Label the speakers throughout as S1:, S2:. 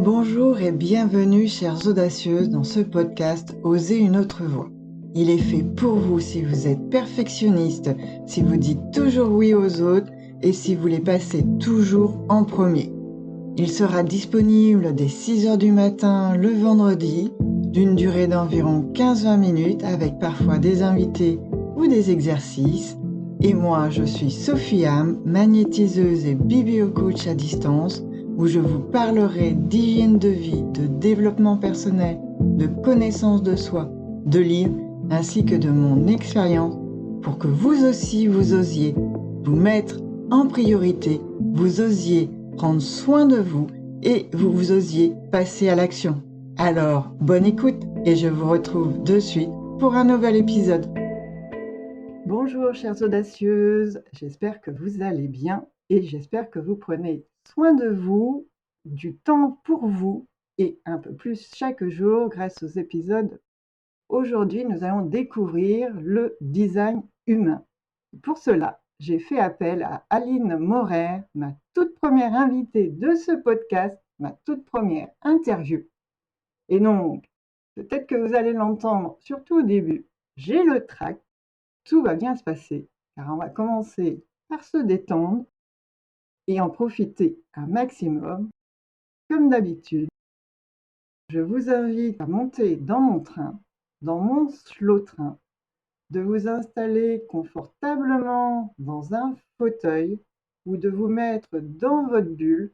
S1: Bonjour et bienvenue chères audacieuses dans ce podcast Oser une autre voie. Il est fait pour vous si vous êtes perfectionniste, si vous dites toujours oui aux autres et si vous les passez toujours en premier. Il sera disponible dès 6h du matin le vendredi, d'une durée d'environ 15-20 minutes avec parfois des invités ou des exercices. Et moi, je suis Sophie Ham, magnétiseuse et bibliocoach à distance, où je vous parlerai d'hygiène de vie, de développement personnel, de connaissance de soi, de livres, ainsi que de mon expérience, pour que vous aussi vous osiez vous mettre en priorité, vous osiez prendre soin de vous et vous osiez passer à l'action. Alors, bonne écoute et je vous retrouve de suite pour un nouvel épisode. Bonjour chères audacieuses, j'espère que vous allez bien et j'espère que vous prenez soin de vous, du temps pour vous et un peu plus chaque jour grâce aux épisodes. Aujourd'hui, nous allons découvrir le design humain. Pour cela, j'ai fait appel à Aline Morer, ma toute première invitée de ce podcast, ma toute première interview. Et donc, peut-être que vous allez l'entendre, surtout au début, j'ai le trac. Tout va bien se passer, car on va commencer par se détendre et en profiter un maximum. Comme d'habitude, je vous invite à monter dans mon train, dans mon slow train, de vous installer confortablement dans un fauteuil ou de vous mettre dans votre bulle,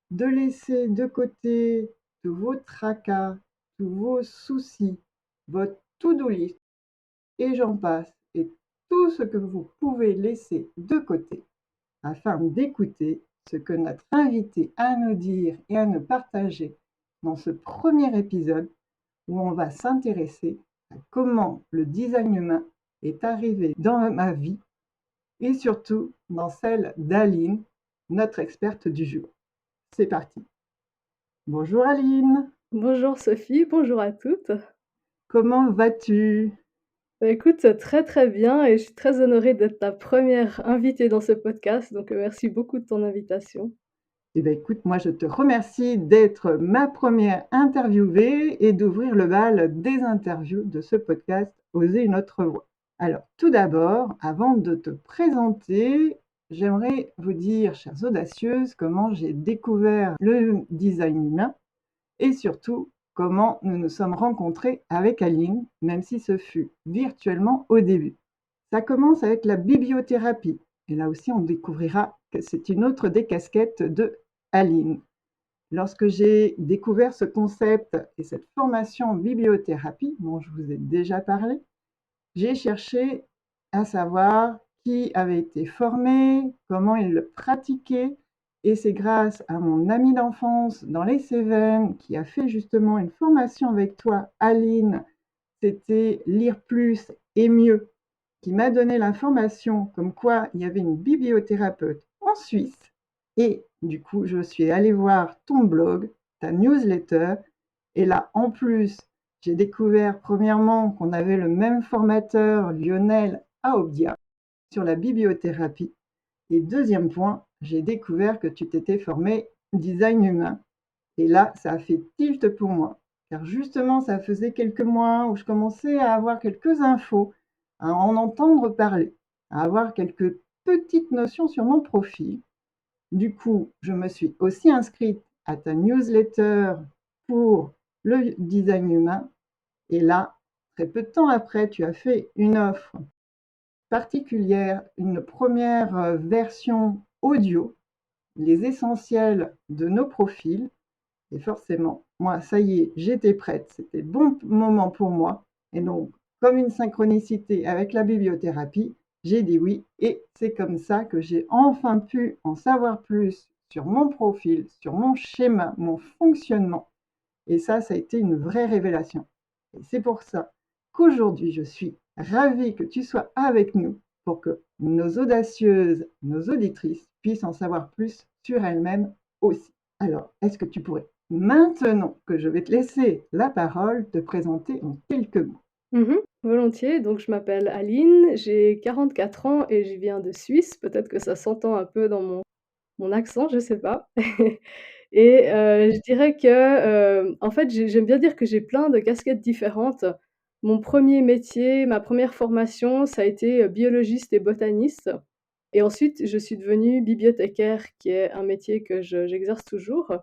S1: de laisser de côté tous vos tracas, tous vos soucis, votre to-do list, et j'en passe, et tout ce que vous pouvez laisser de côté afin d'écouter ce que notre invité a à nous dire et à nous partager dans ce premier épisode où on va s'intéresser à comment le design humain est arrivé dans ma vie et surtout dans celle d'Aline, notre experte du jour. C'est parti. Bonjour Aline.
S2: Bonjour Sophie, bonjour à toutes.
S1: Comment vas-tu?
S2: Écoute, très très bien et je suis très honorée d'être ta première invitée dans ce podcast, donc merci beaucoup de ton invitation.
S1: Eh bien, écoute, moi je te remercie d'être ma première interviewée et d'ouvrir le bal des interviews de ce podcast Oser une autre voie. Alors, tout d'abord, avant de te présenter, j'aimerais vous dire, chères audacieuses, comment j'ai découvert le design humain et surtout comment nous nous sommes rencontrés avec Aline, même si ce fut virtuellement au début. Ça commence avec la bibliothérapie. Et là aussi, on découvrira que c'est une autre des casquettes de Aline. Lorsque j'ai découvert ce concept et cette formation en bibliothérapie, dont je vous ai déjà parlé, j'ai cherché à savoir qui avait été formé, comment il le pratiquait, et c'est grâce à mon ami d'enfance dans les Cévennes qui a fait justement une formation avec toi, Aline, c'était Lire plus et mieux, qui m'a donné l'information comme quoi il y avait une bibliothérapeute en Suisse. Et du coup, je suis allée voir ton blog, ta newsletter. Et là, en plus, j'ai découvert premièrement qu'on avait le même formateur, Lionel Aobdia, sur la bibliothérapie. Et deuxième point, j'ai découvert que tu t'étais formé design humain. Et là, ça a fait tilt pour moi. Car justement, ça faisait quelques mois où je commençais à avoir quelques infos, à en entendre parler, à avoir quelques petites notions sur mon profil. Du coup, je me suis aussi inscrite à ta newsletter pour le design humain. Et là, très peu de temps après, tu as fait une offre particulière, une première version audio, les essentiels de nos profils. Et forcément, moi, ça y est, j'étais prête. C'était le bon moment pour moi. Et donc, comme une synchronicité avec la bibliothérapie, j'ai dit oui. Et c'est comme ça que j'ai enfin pu en savoir plus sur mon profil, sur mon schéma, mon fonctionnement. Et ça a été une vraie révélation. Et c'est pour ça qu'aujourd'hui, je suis ravie que tu sois avec nous pour que nos audacieuses, nos auditrices puissent en savoir plus sur elles-mêmes aussi. Alors, est-ce que tu pourrais, maintenant que je vais te laisser la parole, te présenter en quelques mots?
S2: Volontiers, donc je m'appelle Aline, j'ai 44 ans et je viens de Suisse, peut-être que ça s'entend un peu dans mon accent, je sais pas. et je dirais que, en fait, j'aime bien dire que j'ai plein de casquettes différentes. Mon premier métier, ma première formation, ça a été, biologiste et botaniste et ensuite je suis devenue bibliothécaire qui est un métier que j'exerce toujours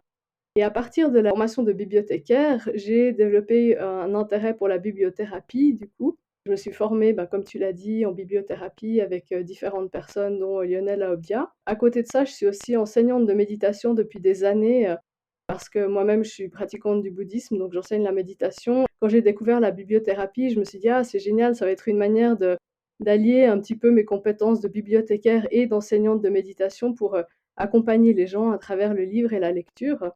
S2: et à partir de la formation de bibliothécaire, j'ai développé un intérêt pour la bibliothérapie du coup. Je me suis formée, bah, comme tu l'as dit, en bibliothérapie avec, différentes personnes dont Lionel Aobia. À côté de ça, je suis aussi enseignante de méditation depuis des années, parce que moi-même je suis pratiquante du bouddhisme, donc j'enseigne la méditation. Quand j'ai découvert la bibliothérapie, je me suis dit: «Ah c'est génial, ça va être une manière de d'allier un petit peu mes compétences de bibliothécaire et d'enseignante de méditation pour, accompagner les gens à travers le livre et la lecture».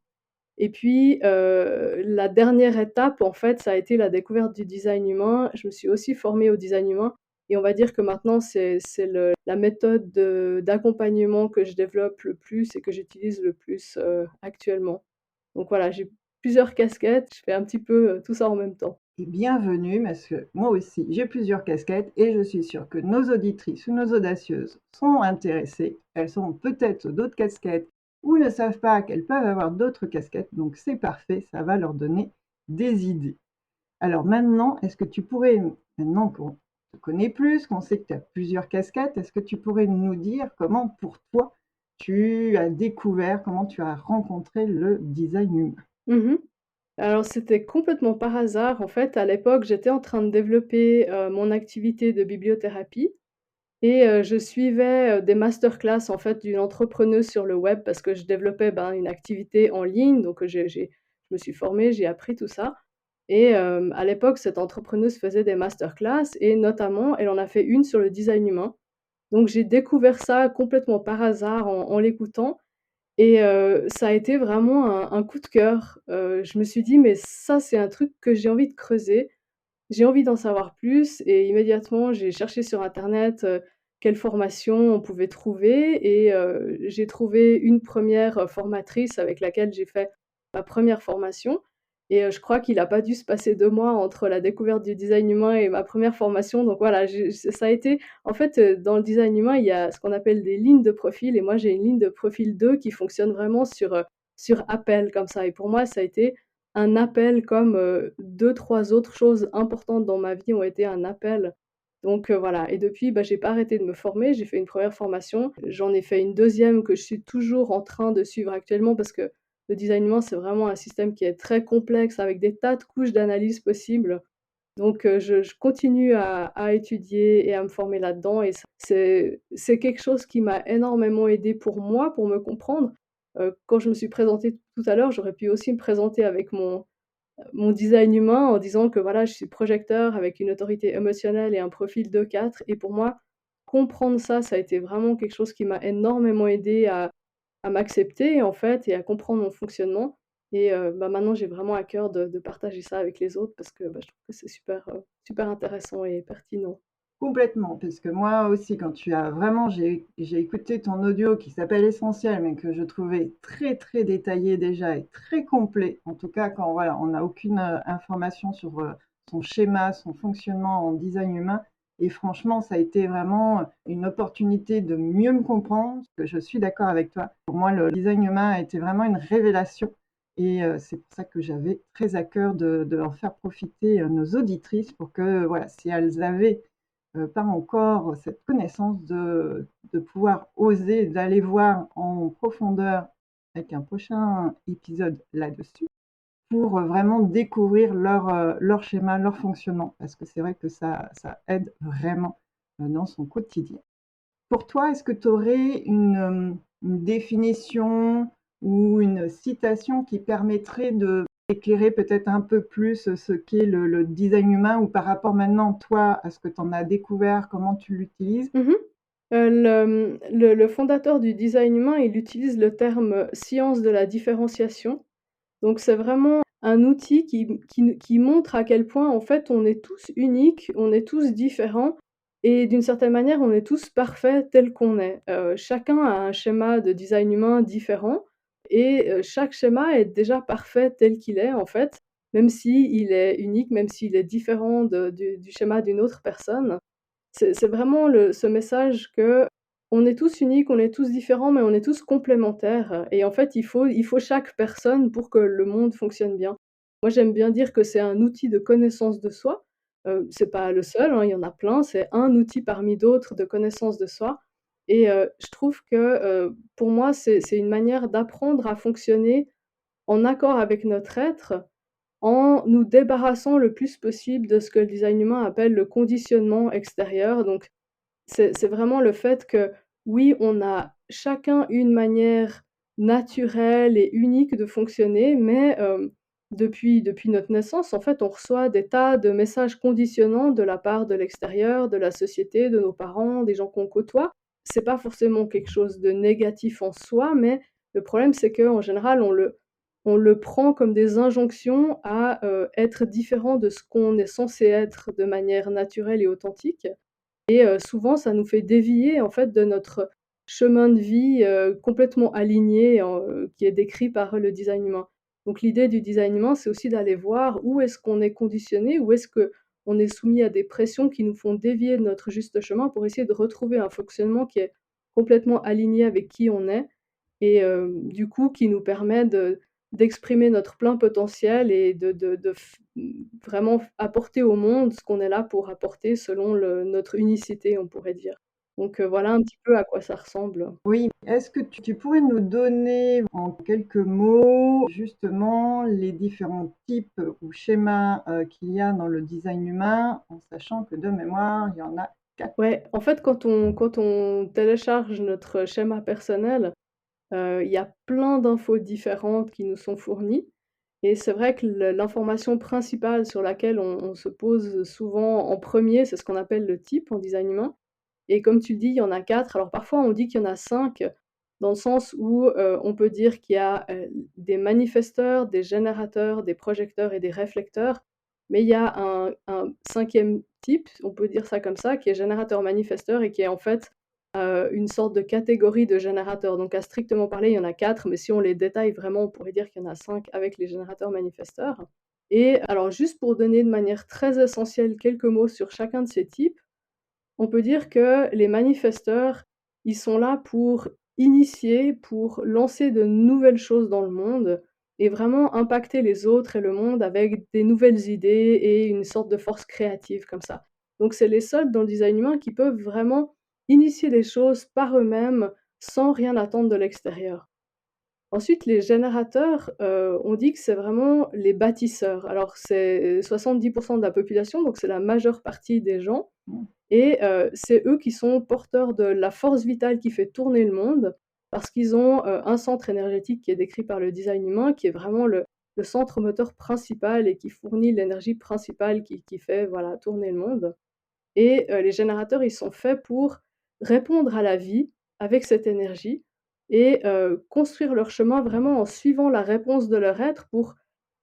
S2: Et puis, la dernière étape, en fait, ça a été la découverte du design humain. Je me suis aussi formée au design humain et on va dire que maintenant c'est le la méthode d'accompagnement que je développe le plus et que j'utilise le plus, actuellement. Donc voilà, j'ai plusieurs casquettes, je fais un petit peu, tout ça en même temps.
S1: Et bienvenue, parce que moi aussi, j'ai plusieurs casquettes et je suis sûre que nos auditrices ou nos audacieuses sont intéressées. Elles ont peut-être d'autres casquettes ou ne savent pas qu'elles peuvent avoir d'autres casquettes, donc c'est parfait, ça va leur donner des idées. Alors maintenant, est-ce que tu pourrais, maintenant qu'on te connaît plus, qu'on sait que tu as plusieurs casquettes, est-ce que tu pourrais nous dire comment pour toi tu as découvert, comment tu as rencontré le design humain?
S2: Mmh. Alors c'était complètement par hasard. En fait, à l'époque, j'étais en train de développer, mon activité de bibliothérapie et je suivais, des masterclass en fait d'une entrepreneuse sur le web parce que je développais, ben, une activité en ligne donc je me suis formée, j'ai appris tout ça et à l'époque, cette entrepreneuse faisait des masterclass et notamment, elle en a fait une sur le design humain. Donc j'ai découvert ça complètement par hasard en l'écoutant et ça a été vraiment un coup de cœur. Je me suis dit: «Mais ça, c'est un truc que j'ai envie de creuser». J'ai envie d'en savoir plus et immédiatement, j'ai cherché sur internet, quelle formation on pouvait trouver et j'ai trouvé une première formatrice avec laquelle j'ai fait ma première formation et je crois qu'il a pas dû se passer 2 mois entre la découverte du design humain et ma première formation donc voilà, j'ai ça a été en fait, dans le design humain, il y a ce qu'on appelle des lignes de profil et moi j'ai une ligne de profil 2 qui fonctionne vraiment sur appel comme ça et pour moi, ça a été un appel comme, 2-3 autres choses importantes dans ma vie ont été un appel. Donc voilà et depuis, bah, j'ai pas arrêté de me former. J'ai fait une première formation, j'en ai fait une deuxième que je suis toujours en train de suivre actuellement parce que le design humain, c'est vraiment un système qui est très complexe avec des tas de couches d'analyse possibles. Donc je continue à étudier et à me former là-dedans et c'est quelque chose qui m'a énormément aidée pour moi, pour me comprendre. Quand je me suis présentée tout à l'heure, j'aurais pu aussi me présenter avec mon design humain en disant que voilà, je suis projecteur avec une autorité émotionnelle et un profil 2-4 et pour moi, comprendre ça, ça a été vraiment quelque chose qui m'a énormément aidée à m'accepter en fait et à comprendre mon fonctionnement et bah, maintenant j'ai vraiment à cœur de partager ça avec les autres parce que, bah, je trouve que c'est super, super intéressant et pertinent.
S1: Complètement, parce que moi aussi, quand tu as vraiment, j'ai écouté ton audio qui s'appelle Essentiel, mais que je trouvais très très détaillé déjà et très complet. En tout cas, quand voilà, on n'a aucune information sur son schéma, son fonctionnement en design humain. Et franchement, ça a été vraiment une opportunité de mieux me comprendre, parce que je suis d'accord avec toi. Pour moi, le design humain a été vraiment une révélation. Et c'est pour ça que j'avais très à cœur de en faire profiter nos auditrices pour que, voilà, si elles avaient pas encore cette connaissance de pouvoir oser, d'aller voir en profondeur avec un prochain épisode là-dessus, pour vraiment découvrir leur schéma, leur fonctionnement, parce que c'est vrai que ça aide vraiment dans son quotidien. Pour toi, est-ce que tu aurais une définition ou une citation qui permettrait de éclairer peut-être un peu plus ce qu'est le design humain ou par rapport maintenant, toi, à ce que tu en as découvert, comment tu l'utilises?
S2: Mmh mh. Le fondateur du design humain, il utilise le terme, «science de la différenciation». Donc c'est vraiment un outil qui montre à quel point, en fait, on est tous uniques, on est tous différents et d'une certaine manière, on est tous parfaits tels qu'on est. Chacun a un schéma de design humain différent et chaque schéma est déjà parfait tel qu'il est, en fait, même s'il est unique, même s'il est différent du schéma d'une autre personne. C'est vraiment ce message qu'on on est tous uniques, on est tous différents, mais on est tous complémentaires, et en fait, il faut chaque personne pour que le monde fonctionne bien. Moi, j'aime bien dire que c'est un outil de connaissance de soi, c'est pas le seul, hein, il y en a plein, c'est un outil parmi d'autres de connaissance de soi, et je trouve que, pour moi, c'est une manière d'apprendre à fonctionner en accord avec notre être, en nous débarrassant le plus possible de ce que le design humain appelle le conditionnement extérieur. Donc c'est vraiment le fait que, oui, on a chacun une manière naturelle et unique de fonctionner, mais depuis notre naissance, en fait, on reçoit des tas de messages conditionnants de la part de l'extérieur, de la société, de nos parents, des gens qu'on côtoie. C'est pas forcément quelque chose de négatif en soi, mais le problème, c'est qu'en général, on le prend comme des injonctions à, être différent de ce qu'on est censé être de manière naturelle et authentique. Et souvent, ça nous fait dévier, en fait, de notre chemin de vie, complètement aligné, qui est décrit par le design humain. Donc l'idée du design humain, c'est aussi d'aller voir où est-ce qu'on est conditionné, où est-ce qu'on est soumis à des pressions qui nous font dévier de notre juste chemin pour essayer de retrouver un fonctionnement qui est complètement aligné avec qui on est, et du coup, qui nous permet d'exprimer notre plein potentiel et vraiment apporter au monde ce qu'on est là pour apporter selon notre unicité, on pourrait dire. Donc voilà un petit peu à quoi ça ressemble.
S1: Oui, est-ce que tu pourrais nous donner en quelques mots, justement, les différents types ou schémas, qu'il y a dans le design humain, en sachant que de mémoire, il y en a 4?
S2: Ouais, en fait, quand on télécharge notre schéma personnel, il y a plein d'infos différentes qui nous sont fournies, et c'est vrai que l'information principale sur laquelle on se pose souvent en premier, c'est ce qu'on appelle le type en design humain. Et comme tu le dis, il y en a 4. Alors parfois on dit qu'il y en a 5, dans le sens où, on peut dire qu'il y a, des manifesteurs, des générateurs, des projecteurs et des réflecteurs. Mais il y a un 5e type, on peut dire ça comme ça, qui est générateur-manifesteur, et qui est en fait, une sorte de catégorie de générateurs. Donc à strictement parler, il y en a 4, mais si on les détaille vraiment, on pourrait dire qu'il y en a 5 avec les générateurs-manifesteurs. Et alors juste pour donner de manière très essentielle quelques mots sur chacun de ces types, on peut dire que les manifesteurs, ils sont là pour initier, pour lancer de nouvelles choses dans le monde et vraiment impacter les autres et le monde avec des nouvelles idées et une sorte de force créative comme ça. Donc c'est les seuls dans le design humain qui peuvent vraiment initier les choses par eux-mêmes sans rien attendre de l'extérieur. Ensuite, les générateurs, on dit que c'est vraiment les bâtisseurs. Alors c'est 70 de la population, donc c'est la majeure partie des gens, et c'est eux qui sont porteurs de la force vitale qui fait tourner le monde, parce qu'ils ont, un centre énergétique qui est décrit par le design humain, qui est vraiment le centre moteur principal et qui fournit l'énergie principale qui fait, voilà, tourner le monde. Et les générateurs, ils sont faits pour répondre à la vie avec cette énergie, et construire leur chemin vraiment en suivant la réponse de leur être pour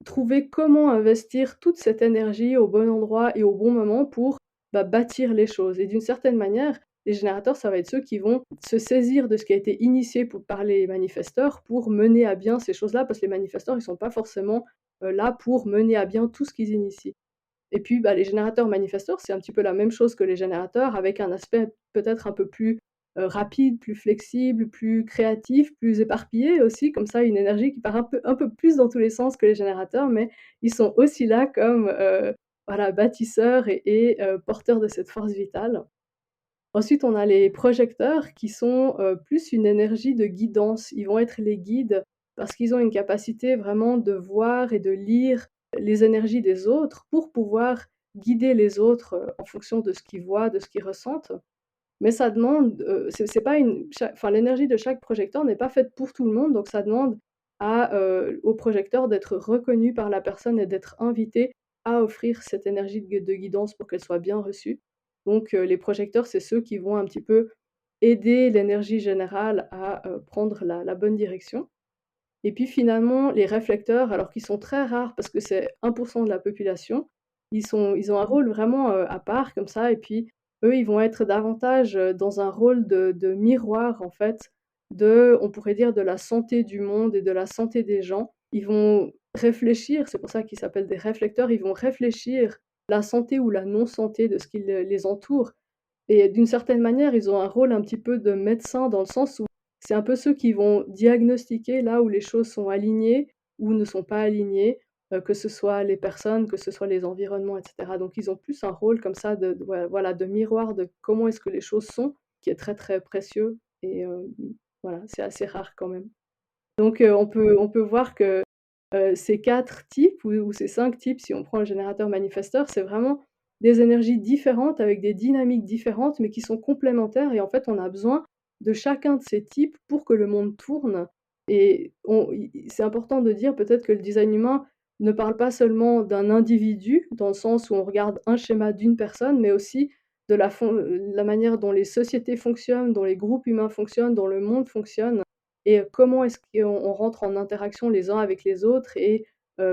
S2: trouver comment investir toute cette énergie au bon endroit et au bon moment pour, bah, bâtir les choses. Et d'une certaine manière, les générateurs, ça va être ceux qui vont se saisir de ce qui a été initié par les manifesteurs pour mener à bien ces choses-là, parce que les manifesteurs, ils sont pas forcément, là pour mener à bien tout ce qu'ils initient. Et puis, bah, les générateurs manifesteurs, c'est un petit peu la même chose que les générateurs, avec un aspect peut-être un peu plus, rapide, plus flexible, plus créatif, plus éparpillé aussi, comme ça, une énergie qui part un peu plus dans tous les sens que les générateurs, mais ils sont aussi là comme, voilà, bâtisseurs et porteurs de cette force vitale. Ensuite, on a les projecteurs qui sont, plus une énergie de guidance. Ils vont être les guides parce qu'ils ont une capacité vraiment de voir et de lire les énergies des autres pour pouvoir guider les autres, en fonction de ce qu'ils voient, de ce qu'ils ressentent. Mais ça demande, c'est pas une cha enfin l'énergie de chaque projecteur n'est pas faite pour tout le monde, donc ça demande au projecteur d'être reconnu par la personne et d'être invité à offrir cette énergie de guidance pour qu'elle soit bien reçue. Donc les projecteurs, c'est ceux qui vont un petit peu aider l'énergie générale à, prendre la bonne direction. Et puis finalement, les réflecteurs, alors qu'ils sont très rares parce que c'est 1 de la population, ils ont un rôle vraiment, à part comme ça, et puis eux, ils vont être davantage, dans un rôle de miroir en fait, on pourrait dire de la santé du monde et de la santé des gens. Ils vont réfléchir, c'est pour ça qu'ils s'appellent des réflecteurs, ils vont réfléchir la santé ou la non-santé de ce qui les entoure, Et d'une certaine manière, ils ont un rôle un petit peu de médecin dans le sens où c'est un peu ceux qui vont diagnostiquer là où les choses sont alignées ou ne sont pas alignées, que ce soit les personnes, que ce soit les environnements et cetera. Donc ils ont plus un rôle comme ça de voilà, de miroir de comment est-ce que les choses sont, qui est très, très précieux et voilà, c'est assez rare quand même. Donc on peut voir que, ces 4 types ou ces 5 types, si on prend le générateur manifesteur, c'est vraiment des énergies différentes avec des dynamiques différentes, mais qui sont complémentaires et en fait, on a besoin de chacun de ces types pour que le monde tourne et on i c'est important de dire peut-être que le design humain ne parle pas seulement d'un individu, dans le sens où on regarde un schéma d'une personne, mais aussi de la manière dont les sociétés fonctionnent, dont les groupes humains fonctionnent, dont le monde fonctionne et comment est-ce qu'on rentre en interaction les uns avec les autres et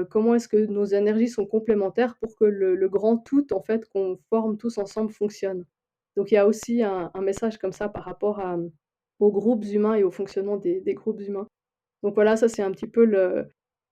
S2: comment est-ce que nos énergies sont complémentaires pour que le grand tout, en fait, qu'on forme tous ensemble fonctionne. Donc il y a aussi un message comme ça par rapport aux groupes humains et au fonctionnement des groupes humains. Donc voilà, ça c'est un petit peu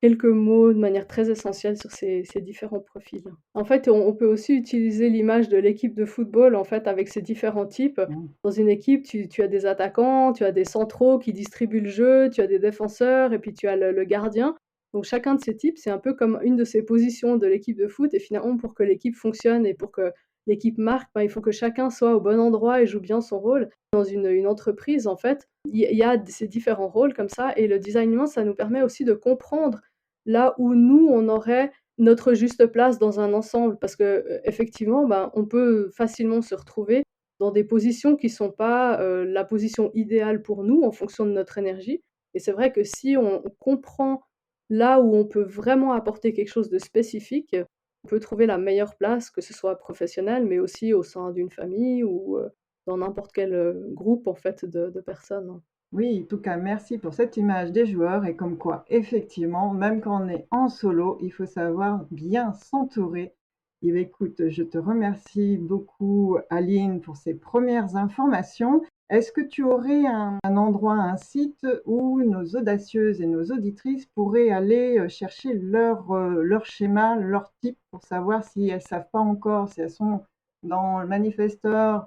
S2: quelques mots de manière très essentielle sur ces différents profils. En fait, on peut aussi utiliser l'image de l'équipe de football, en fait, avec ces différents types.
S1: Mmh.
S2: Dans une équipe, tu as des attaquants, tu as des centraux qui distribuent le jeu, tu as des défenseurs et puis tu as le gardien. Donc chacun de ces types, c'est un peu comme une de ces positions de l'équipe de foot et finalement pour que l'équipe fonctionne et pour que l'équipe marque, il faut que chacun soit au bon endroit et joue bien son rôle. Dans une entreprise, en fait, il y a ces différents rôles comme ça et le design humain, ça nous permet aussi de comprendre là où nous, on aurait notre juste place dans un ensemble. Parce que, effectivement, on peut facilement se retrouver dans des positions qui sont pas, la position idéale pour nous en fonction de notre énergie et c'est vrai que si on comprend là où on peut vraiment apporter quelque chose de spécifique, on peut trouver la meilleure place, que ce soit professionnel, mais aussi au sein d'une famille ou, dans n'importe quel, groupe en fait de personnes.
S1: Oui, en tout cas, merci pour cette image des joueurs et comme quoi, effectivement, même quand on est en solo, il faut savoir bien s'entourer. Et bien, écoute, je te remercie beaucoup, Aline, pour ces premières informations. Est-ce que tu aurais un endroit, un site où nos audacieuses et nos auditrices pourraient aller chercher leur schéma, leur type pour savoir si elles ne savent pas encore, si elles sont dans le manifesteur,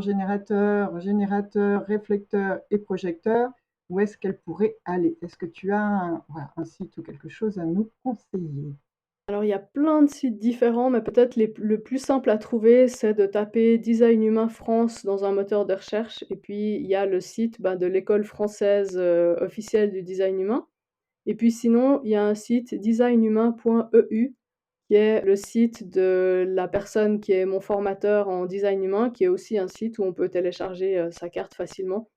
S1: générateur, générateur, réflecteur et projecteur, où est-ce qu'elle pourrait aller? Est-ce que tu as voilà, un site ou quelque chose à nous conseiller?
S2: Alors il y a plein de sites différents, mais peut-être le plus simple à trouver, c'est de taper Design Humain France dans un moteur de recherche et puis il y a le site, de l'école française, officielle du design humain et puis sinon, il y a un site designhumain.eu qui est le site de la personne qui est mon formateur en design humain, qui est aussi un site où on peut télécharger, sa carte facilement.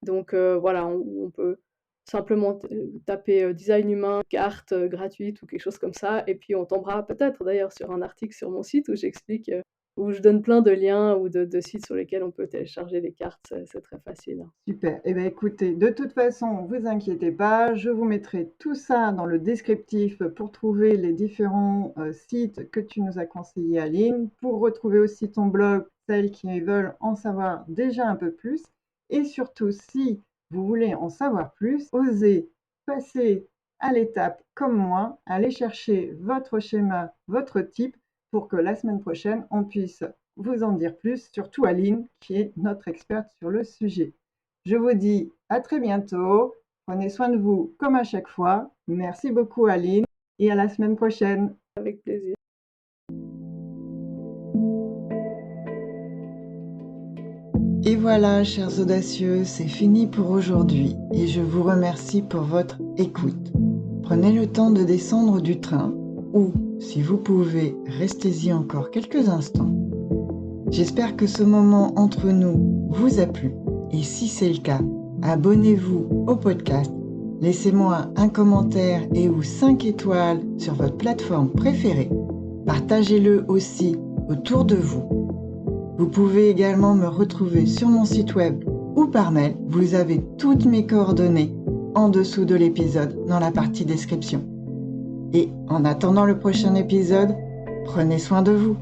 S2: Donc voilà, où on peut simplement taper, design humain, carte, gratuite ou quelque chose comme ça et puis on tombera peut-être d'ailleurs sur un article sur mon site où j'explique, où je donne plein de liens ou de sites sur lesquels on peut télécharger les cartes, c'est très facile.
S1: Super. Eh bien, écoutez, de toute façon, vous inquiétez pas, je vous mettrai tout ça dans le descriptif pour trouver les différents sites que tu nous as conseillés, Aline, pour retrouver aussi ton blog, celles qui veulent en savoir déjà un peu plus. Et surtout, si vous voulez en savoir plus, osez passer à l'étape comme moi, aller chercher votre schéma, votre type, pour que la semaine prochaine, on puisse vous en dire plus, surtout Aline, qui est notre experte sur le sujet. Je vous dis à très bientôt. Prenez soin de vous comme à chaque fois. Merci beaucoup Aline et à la semaine prochaine.
S2: Avec plaisir.
S1: Et voilà, chers audacieux, c'est fini pour aujourd'hui et je vous remercie pour votre écoute. Prenez le temps de descendre du train ou, si vous pouvez, restez-y encore quelques instants. J'espère que ce moment entre nous vous a plu et si c'est le cas, abonnez-vous au podcast, laissez-moi un commentaire et ou 5 étoiles sur votre plateforme préférée. Partagez-le aussi autour de vous. Vous pouvez également me retrouver sur mon site web ou par mail. Vous avez toutes mes coordonnées en dessous de l'épisode dans la partie description. Et en attendant le prochain épisode, prenez soin de vous.